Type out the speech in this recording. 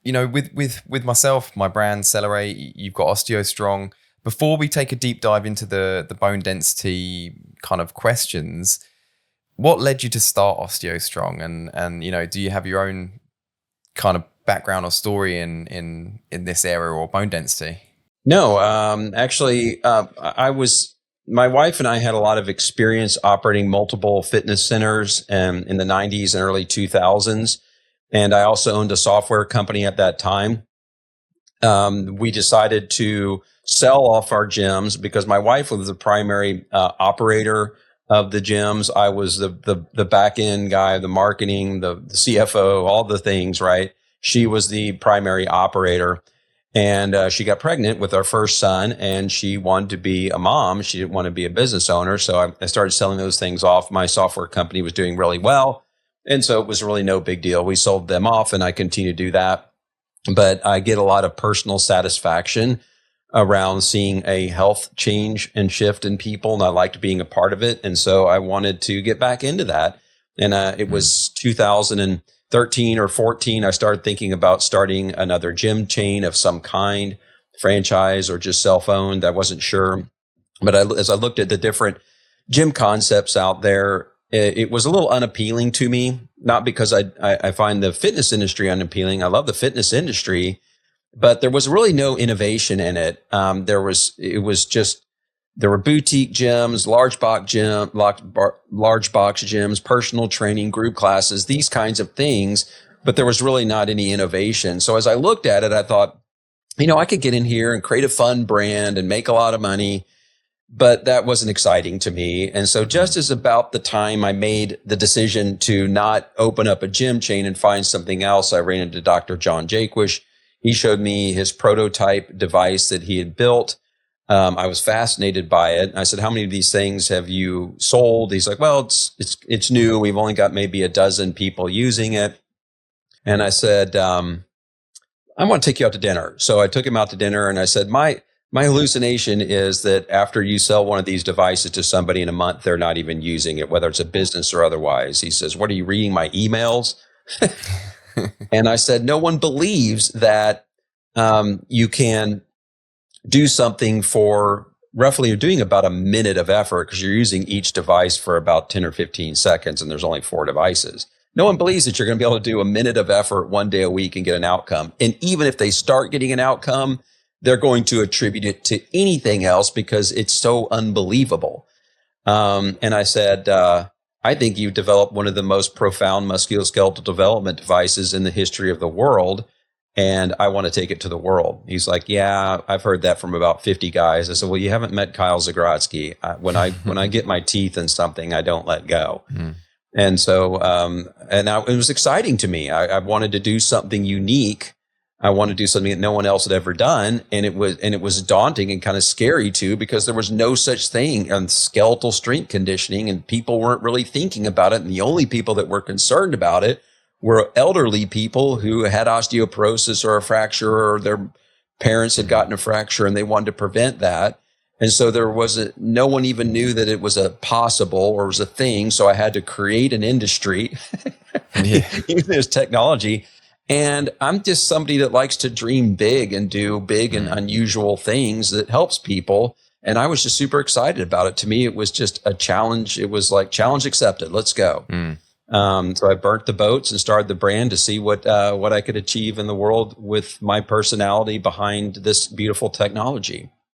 with myself, my brand Celebrate, you've got OsteoStrong. Before we take a deep dive into the bone density kind of questions, what led you to start OsteoStrong, and do you have your own kind of background or story in this area or bone density? No, actually, my wife and I had a lot of experience operating multiple fitness centers in the 90s and early 2000s. And I also owned a software company at that time. We decided to sell off our gyms because my wife was the primary operator of the gyms. I was the back end guy, the marketing, the CFO, all the things, right? She was the primary operator. And she got pregnant with our first son, and she wanted to be a mom. She didn't want to be a business owner. So I started selling those things off. My software company was doing really well. And so it was really no big deal. We sold them off, and I continue to do that. But I get a lot of personal satisfaction around seeing a health change and shift in people, and I liked being a part of it. And so I wanted to get back into that. And it was 2013 or 14, I started thinking about starting another gym chain of some kind, franchise or just self-owned. I wasn't sure. But as I looked at the different gym concepts out there, it was a little unappealing to me, not because I find the fitness industry unappealing. I love the fitness industry, but there was really no innovation in it. There were boutique gyms, large box gyms, personal training, group classes, these kinds of things, but there was really not any innovation. So as I looked at it, I thought, I could get in here and create a fun brand and make a lot of money, but that wasn't exciting to me. And so just as about the time I made the decision to not open up a gym chain and find something else, I ran into Dr. John Jaquish. He showed me his prototype device that he had built. I was fascinated by it. I said, "How many of these things have you sold?" He's like, "Well, it's new. We've only got maybe a dozen people using it." And I said, "I want to take you out to dinner." So I took him out to dinner, and I said, My hallucination is that after you sell one of these devices to somebody in a month, they're not even using it, whether it's a business or otherwise." He says, "What, are you reading my emails?" And I said, "No one believes that you can do something for roughly, you're doing about a minute of effort because you're using each device for about 10 or 15 seconds, and there's only 4 devices. No one believes that you're going to be able to do a minute of effort one day a week and get an outcome. And even if they start getting an outcome, they're going to attribute it to anything else because it's so unbelievable." And I said, "I think you've developed one of the most profound musculoskeletal development devices in the history of the world, and I want to take it to the world." He's like, "Yeah, I've heard that from about 50 guys." I said, "Well, you haven't met Kyle Zagrodzky. When I get my teeth in something, I don't let go." And so, it was exciting to me. I wanted to do something unique. I wanted to do something that no one else had ever done. And it was daunting and kind of scary too, because there was no such thing on skeletal strength conditioning, and people weren't really thinking about it. And the only people that were concerned about it were elderly people who had osteoporosis or a fracture, or their parents had gotten a fracture and they wanted to prevent that. And so no one even knew that it was a possible or was a thing. So I had to create an industry using this technology. And I'm just somebody that likes to dream big and do big and unusual things that helps people. And I was just super excited about it. To me, it was just a challenge. It was like, challenge accepted. Let's go. So I burnt the boats and started the brand to see what I could achieve in the world with my personality behind this beautiful technology.